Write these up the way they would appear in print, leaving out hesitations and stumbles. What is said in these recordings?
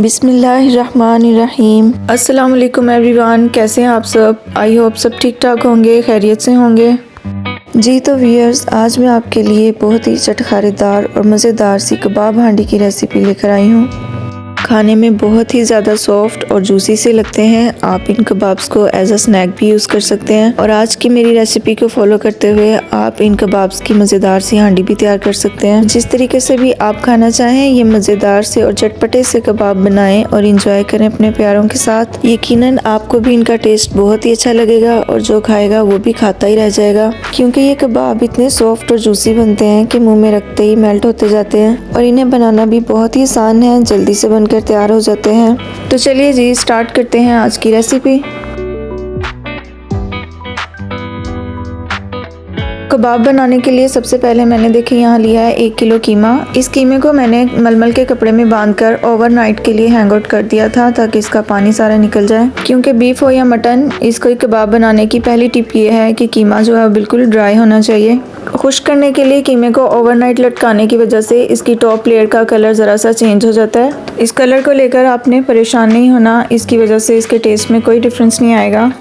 बिस्मिल्लाहिर्रहमानिर्रहीम। अस्सलाम वालेकुम एवरीवन, कैसे हैं आप सब? आई होप सब ठीक ठाक होंगे, खैरियत से होंगे। जी तो व्यूअर्स, आज मैं आपके लिए बहुत ही चटखारेदार और मज़ेदार सी कबाब हांडी की रेसिपी लेकर आई हूँ। खाने में बहुत ही ज़्यादा सॉफ्ट और जूसी से लगते हैं। आप इन कबाब्स को एज अ स्नैक भी यूज़ कर सकते हैं और आज की मेरी रेसिपी को फॉलो करते हुए आप इन कबाब्स की मज़ेदार सी हांडी भी तैयार कर सकते हैं। जिस तरीके से भी आप खाना चाहें, ये मज़ेदार से और चटपटे से कबाब बनाएं और इंजॉय करें अपने प्यारों के साथ। यकीनन आपको भी इनका टेस्ट बहुत ही अच्छा लगेगा और जो खाएगा वो भी खाता ही रह जाएगा, क्योंकि ये कबाब इतने सॉफ्ट और जूसी बनते हैं कि मुँह में रखते ही मेल्ट होते जाते हैं और इन्हें बनाना भी बहुत ही आसान है, जल्दी से बनकर तैयार हो जाते हैं। तो चलिए जी स्टार्ट करते हैं आज की रेसिपी। कबाब बनाने के लिए सबसे पहले मैंने देखिए यहाँ लिया है 1 किलो कीमा। इस कीमे को मैंने मलमल के कपड़े में बांधकर ओवरनाइट के लिए हैंग आउट कर दिया था ताकि इसका पानी सारा निकल जाए। क्योंकि बीफ हो या मटन, इसको कबाब बनाने की पहली टिप ये है कि कीमा जो है बिल्कुल ड्राई होना चाहिए। खुश्क करने के लिए कीमे को ओवरनाइट लटकाने की वजह से इसकी टॉप लेयर का कलर ज़रा सा चेंज हो जाता है। इस कलर को लेकर आपने परेशान नहीं होना, इसकी वजह से इसके टेस्ट में कोई डिफरेंस नहीं आएगा।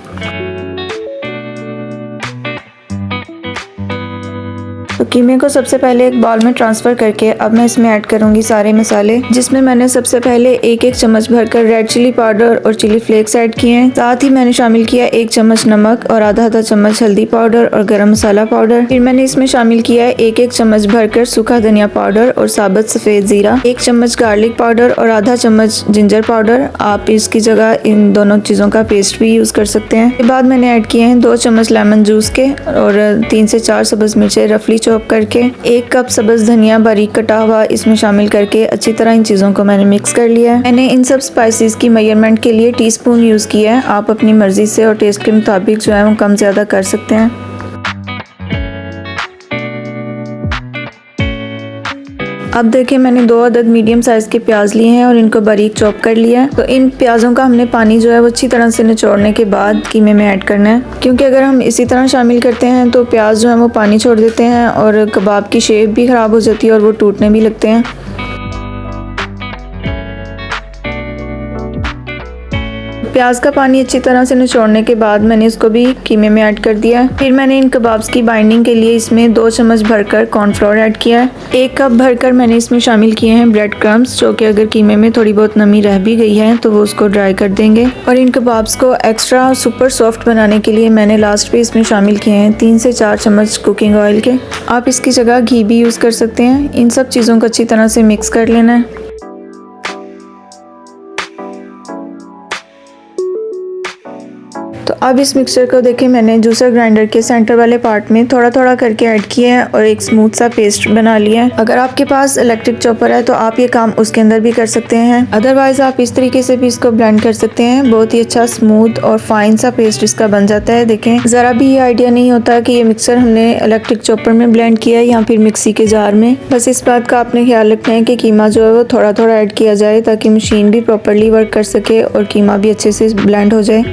तो कीमे को सबसे पहले एक बाउल में ट्रांसफ़र करके अब मैं इसमें ऐड करूंगी सारे मसाले, जिसमें मैंने सबसे पहले 1-1 चम्मच भरकर रेड चिली पाउडर और चिली फ्लेक्स ऐड किए हैं। साथ ही मैंने शामिल किया 1 चम्मच नमक और आधा चम्मच हल्दी पाउडर और गरम मसाला पाउडर। फिर मैंने इसमें शामिल किया है 1-1 चम्मच भरकर सूखा धनिया पाउडर और साबुत सफ़ेद ज़ीरा, 1 चम्मच गार्लिक पाउडर और आधा चम्मच जिंजर पाउडर। आप इसकी जगह इन दोनों चीज़ों का पेस्ट भी यूज़ कर सकते हैं। इसके बाद मैंने ऐड किए हैं 2 चम्मच लेमन जूस के और 3 से 4 सब्ज़ मिर्चें रफली चॉप करके, 1 कप सब्ज़ धनिया बारीक कटा हुआ इसमें शामिल करके अच्छी तरह इन चीज़ों को मैंने मिक्स कर लिया है। मैंने इन सब स्पाइसेस की मेजरमेंट के लिए टीस्पून यूज़ किया है। आप अपनी मर्ज़ी से और टेस्ट के मुताबिक जो है वो कम ज़्यादा कर सकते हैं। अब देखिए मैंने 2 अदद मीडियम साइज़ के प्याज लिए हैं और इनको बारीक चॉप कर लिया है। तो इन प्याज़ों का हमने पानी जो है वो अच्छी तरह से निचोड़ने के बाद कीमे में ऐड करना है, क्योंकि अगर हम इसी तरह शामिल करते हैं तो प्याज जो है वो पानी छोड़ देते हैं और कबाब की शेप भी ख़राब हो जाती है और वो टूटने भी लगते हैं। प्याज का पानी अच्छी तरह से निचोड़ने के बाद मैंने इसको भी कीमे में ऐड कर दिया है। फिर मैंने इन कबाब्स की बाइंडिंग के लिए इसमें 2 चम्मच भरकर कॉर्नफ्लोर ऐड किया है। 1 कप भरकर मैंने इसमें शामिल किए हैं ब्रेड क्रम्स, जो कि अगर कीमे में थोड़ी बहुत नमी रह भी गई है तो वो उसको ड्राई कर देंगे। और इन कबाब्स को एक्स्ट्रा सुपर सॉफ्ट बनाने के लिए मैंने लास्ट पे इसमें शामिल किए हैं 3 से 4 चम्मच कुकिंग ऑयल के। आप इसकी जगह घी भी यूज़ कर सकते हैं। इन सब चीज़ों को अच्छी तरह से मिक्स कर लेना है। तो अब इस मिक्सचर को देखें मैंने जूसर ग्राइंडर के सेंटर वाले पार्ट में थोड़ा थोड़ा करके ऐड किया है और एक स्मूथ सा पेस्ट बना लिया है। अगर आपके पास इलेक्ट्रिक चॉपर है तो आप ये काम उसके अंदर भी कर सकते हैं, अदरवाइज आप इस तरीके से भी इसको ब्लेंड कर सकते हैं। बहुत ही अच्छा स्मूथ और फाइन सा पेस्ट इसका बन जाता है। देखें ज़रा भी ये आइडिया नहीं होता कि ये मिक्सर हमने इलेक्ट्रिक चॉपर में ब्लेंड किया है या फिर मिक्सी के जार में। बस इस बात का आपने ख्याल रखना है कि कीमा जो है वो थोड़ा थोड़ा ऐड किया जाए ताकि मशीन भी प्रॉपरली वर्क कर सके और कीमा भी अच्छे से ब्लेंड हो जाए।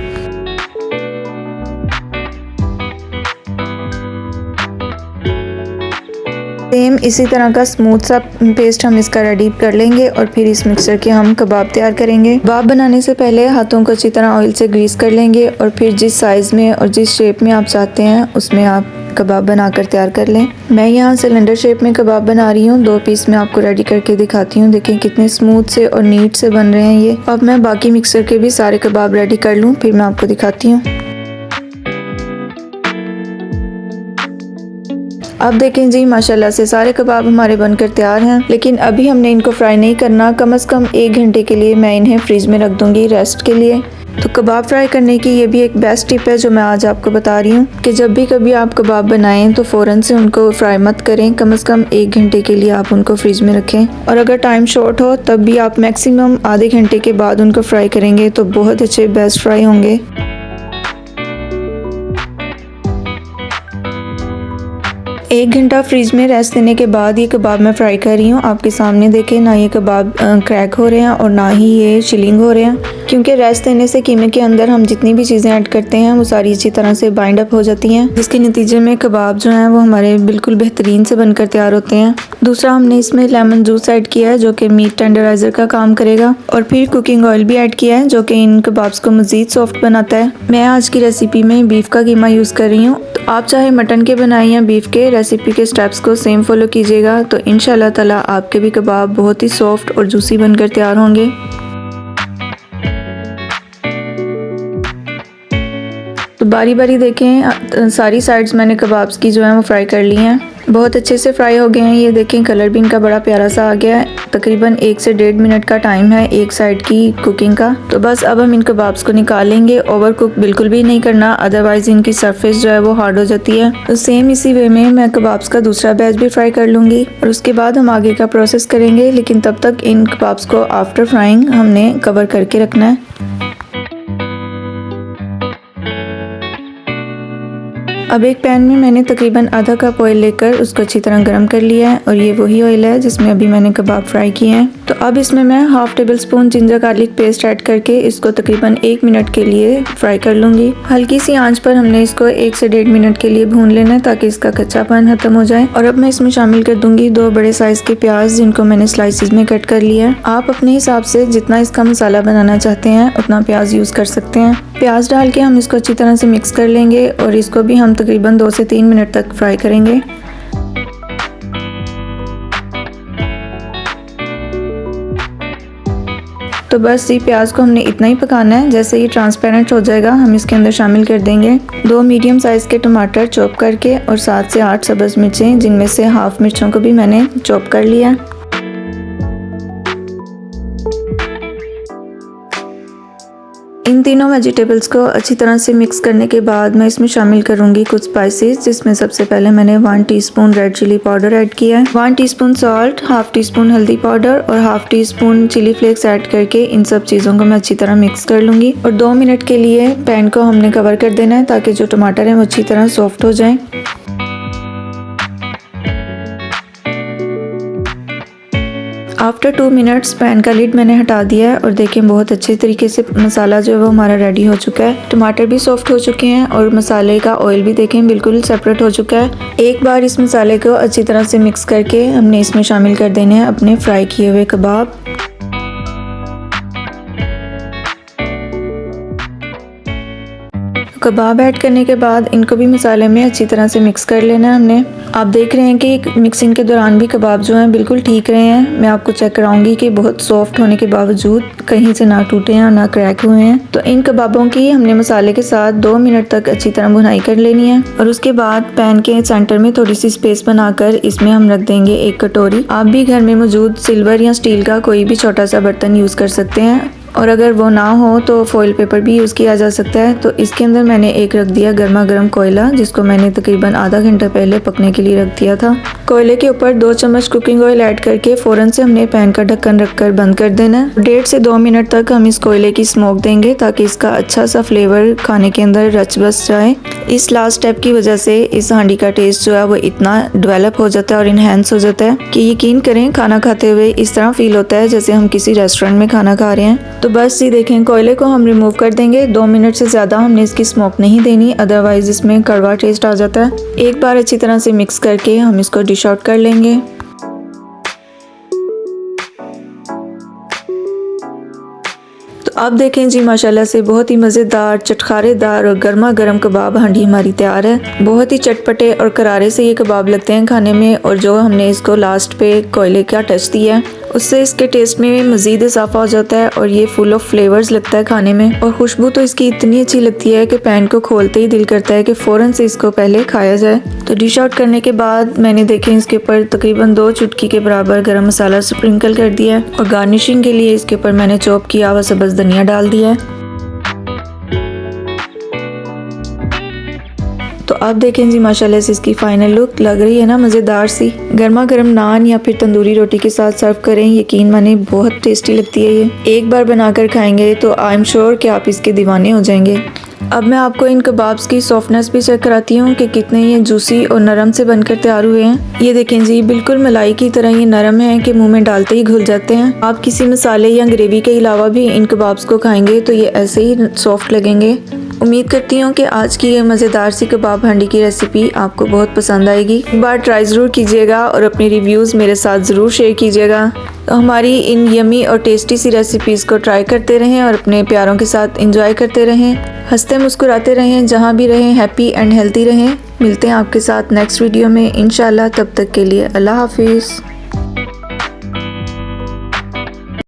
सेम इसी तरह का स्मूथ सा पेस्ट हम इसका रेडी कर लेंगे और फिर इस मिक्सचर के हम कबाब तैयार करेंगे। कबाब बनाने से पहले हाथों को अच्छी तरह ऑयल से ग्रीस कर लेंगे और फिर जिस साइज़ में और जिस शेप में आप चाहते हैं उसमें आप कबाब बनाकर तैयार कर लें। मैं यहाँ सिलेंडर शेप में कबाब बना रही हूँ। 2 पीस में आपको रेडी करके दिखाती हूँ। देखें कितने स्मूथ से और नीट से बन रहे हैं ये। अब मैं बाकी मिक्सचर के भी सारे कबाब रेडी कर लूँ, फिर मैं आपको दिखाती हूँ। अब देखें जी माशाल्लाह से सारे कबाब हमारे बनकर तैयार हैं, लेकिन अभी हमने इनको फ्राई नहीं करना। कम से कम 1 घंटे के लिए मैं इन्हें फ्रिज में रख दूंगी रेस्ट के लिए। तो कबाब फ्राई करने की ये भी एक बेस्ट टिप है जो मैं आज आपको बता रही हूँ कि जब भी कभी आप कबाब बनाएं तो फ़ौरन से उनको फ्राई मत करें। कम से कम 1 घंटे के लिए आप उनको फ्रिज में रखें और अगर टाइम शॉर्ट हो तब भी आप मैक्सिमम आधे घंटे के बाद उनको फ्राई करेंगे तो बहुत अच्छे बेस्ट फ्राई होंगे। 1 घंटा फ्रिज में रेस्ट देने के बाद ये कबाब मैं फ्राई कर रही हूँ। आपके सामने देखें ना ये कबाब क्रैक हो रहे हैं और ना ही ये चिलिंग हो रहे हैं। क्योंकि रेस्ट देने से कीमे के अंदर हम जितनी भी चीज़ें ऐड करते हैं वो सारी अच्छी तरह से बाइंड अप हो जाती हैं, जिसके नतीजे में कबाब जो हैं वो हमारे बिल्कुल बेहतरीन से बनकर तैयार होते हैं। दूसरा, हमने इसमें लेमन जूस ऐड किया है जो कि मीट टेंडराइजर का काम करेगा, और फिर कुकिंग ऑयल भी ऐड किया है जो कि इन कबाब्स को मज़ीद सॉफ्ट बनाता है। मैं आज की रेसिपी में बीफ का कीमा यूज़ कर रही हूँ, तो आप चाहे मटन के बनाएं या बीफ के, रेसिपी के स्टेप्स को सेम फॉलो कीजिएगा तो इंशाल्लाह ताला आपके भी कबाब बहुत ही सॉफ्ट और जूसी बनकर तैयार होंगे। तो बारी बारी देखें, सारी साइड्स मैंने कबाब्स की जो है वो फ्राई कर ली हैं, बहुत अच्छे से फ्राई हो गए हैं। ये देखें कलर भी इनका बड़ा प्यारा सा आ गया है। तकरीबन 1 से 1.5 मिनट का टाइम है एक साइड की कुकिंग का। तो बस अब हम इन कबाब्स को निकालेंगे, ओवर कुक बिल्कुल भी नहीं करना, अदरवाइज इनकी सरफेस जो है वो हार्ड हो जाती है। तो सेम इसी वे में मैं कबाब्स का दूसरा बैच भी फ्राई कर लूँगी और उसके बाद हम आगे का प्रोसेस करेंगे, लेकिन तब तक इन कबाब्स को आफ्टर फ्राइंग हमने कवर करके रखना है। अब एक पैन में मैंने तकरीबन आधा कप ऑयल लेकर उसको अच्छी तरह गर्म कर लिया है, और ये वही ऑयल है जिसमें अभी मैंने कबाब फ्राई किए हैं। तो अब इसमें मैं half table spoon ginger garlic paste add करके इसको तकरीबन 1 मिनट के लिए फ्राई कर लूँगी। हल्की सी आंच पर हमने इसको 1 से 1.5 मिनट के लिए भून लेना है ताकि इसका कच्चापन खत्म हो जाए। और अब मैं इसमें शामिल कर दूंगी 2 बड़े साइज के प्याज जिनको मैंने स्लाइसिस में कट कर लिया है। आप अपने हिसाब से जितना इसका मसाला बनाना चाहते हैं उतना प्याज यूज़ कर सकते हैं। प्याज डाल के हम इसको अच्छी तरह से मिक्स कर लेंगे और इसको भी हम तकरीबन 2 से 3 मिनट तक फ्राई करेंगे। तो बस ये प्याज को हमने इतना ही पकाना है, जैसे ये ट्रांसपेरेंट हो जाएगा हम इसके अंदर शामिल कर देंगे 2 मीडियम साइज़ के टमाटर चॉप करके और 7 से 8 सब्ज़ मिर्चें, जिनमें से हाफ मिर्चों को भी मैंने चॉप कर लिया। इन तीनों वेजिटेबल्स को अच्छी तरह से मिक्स करने के बाद मैं इसमें शामिल करूंगी कुछ स्पाइसेस, जिसमें सबसे पहले मैंने 1 teaspoon red chilli powder add किया है, 1 teaspoon salt, half teaspoon हल्दी पाउडर और half teaspoon chilli flakes add करके इन सब चीज़ों को मैं अच्छी तरह मिक्स कर लूँगी। और 2 मिनट के लिए पैन को हमने कवर कर देना है ताकि जो टमाटर हैं वो अच्छी तरह सॉफ्ट हो जाएँ। आफ्टर 2 मिनट्स पैन का लिड मैंने हटा दिया है और देखें बहुत अच्छे तरीके से मसाला जो है वो हमारा रेडी हो चुका है। टमाटर भी सॉफ्ट हो चुके हैं और मसाले का ऑयल भी देखें बिल्कुल सेपरेट हो चुका है। एक बार इस मसाले को अच्छी तरह से मिक्स करके हमने इसमें शामिल कर देने हैं अपने फ्राई किए हुए कबाब। कबाब ऐड करने के बाद इनको भी मसाले में अच्छी तरह से मिक्स कर लेना है हमने। आप देख रहे हैं कि मिक्सिंग के दौरान भी कबाब जो हैं बिल्कुल ठीक रहे हैं। मैं आपको चेक कराऊंगी कि बहुत सॉफ्ट होने के बावजूद कहीं से ना टूटे हैं ना क्रैक हुए हैं। तो इन कबाबों की हमने मसाले के साथ 2 मिनट तक अच्छी तरह भुनाई कर लेनी है और उसके बाद पैन के सेंटर में थोड़ी सी स्पेस बनाकर इसमें हम रख देंगे 1 कटोरी। आप भी घर में मौजूद सिल्वर या स्टील का कोई भी छोटा सा बर्तन यूज़ कर सकते हैं, और अगर वो ना हो तो फॉइल पेपर भी यूज़ किया जा सकता है। तो इसके अंदर मैंने एक रख दिया गर्मा गर्म कोयला, जिसको मैंने तकरीबन आधा घंटा पहले पकने के लिए रख दिया था। कोयले के ऊपर 2 चम्मच कुकिंग ऑयल ऐड करके फ़ौरन से हमने पैन का ढक्कन रखकर बंद कर देना है। 1.5 से 2 मिनट तक हम इस कोयले की स्मोक देंगे ताकि इसका अच्छा सा फ्लेवर खाने के अंदर रच बस जाए। इस लास्ट स्टेप की वजह से इस हांडी का टेस्ट जो है वो इतना डेवलप हो जाता है और इन्हेंस हो जाता है कि यकीन करें खाना खाते हुए इस तरह फील होता है जैसे हम किसी रेस्टोरेंट में खाना खा रहे हैं। तो बस ये देखें कोयले को हम रिमूव कर देंगे। 2 मिनट से ज़्यादा हमने इसकी स्मोक नहीं देनी, अदरवाइज इसमें कड़वा टेस्ट आ जाता है। एक बार अच्छी तरह से मिक्स करके हम इसको डिश आउट कर लेंगे। तो अब देखें जी माशाल्लाह से बहुत ही मज़ेदार, चटखारेदार और गर्मा गर्म कबाब हांडी हमारी तैयार है। बहुत ही चटपटे और करारे से ये कबाब लगते हैं खाने में, और जो हमने इसको लास्ट पे कोयले का टच दिया है उससे इसके टेस्ट में मज़ीद इजाफा हो जाता है और ये फुल ऑफ फ्लेवर्स लगता है खाने में। और खुशबू तो इसकी इतनी अच्छी लगती है कि पैन को खोलते ही दिल करता है कि फ़ौरन से इसको पहले खाया जाए। तो डिश आउट करने के बाद मैंने देखें इसके ऊपर तकरीबन 2 चुटकी के बराबर गरम मसाला स्प्रिंकल कर दिया है और गार्निशिंग के लिए इसके ऊपर मैंने चॉप किया हुआ सब्ज़ धनिया डाल दिया है। तो आप देखें जी माशाल्लाह से इसकी फाइनल लुक लग रही है ना मज़ेदार सी। गर्मा गर्म नान या फिर तंदूरी रोटी के साथ सर्व करें, यकीन माने बहुत टेस्टी लगती है ये। एक बार बनाकर खाएंगे तो आई एम श्योर कि आप इसके दीवाने हो जाएंगे। अब मैं आपको इन कबाब्स की सॉफ्टनेस भी चेक कराती हूँ कि कितने ये जूसी और नरम से बनकर तैयार हुए हैं। ये देखें जी बिल्कुल मलाई की तरह ये नरम है कि मुंह में डालते ही घुल जाते हैं। आप किसी मसाले या ग्रेवी के अलावा भी इन कबाब्स को खाएंगे तो ये ऐसे ही सॉफ्ट लगेंगे। उम्मीद करती हूँ कि आज की ये मज़ेदार सी कबाब हांडी की रेसिपी आपको बहुत पसंद आएगी। एक बार ट्राई ज़रूर कीजिएगा और अपनी रिव्यूज़ मेरे साथ ज़रूर शेयर कीजिएगा। तो हमारी इन यमी और टेस्टी सी रेसिपीज़ को ट्राई करते रहें और अपने प्यारों के साथ एंजॉय करते रहें। हंसते मुस्कुराते रहें, जहाँ भी रहें हैप्पी एंड हेल्थी रहें। मिलते हैं आपके साथ नेक्स्ट वीडियो में इंशाल्लाह। तब तक के लिए अल्लाह हाफिज़।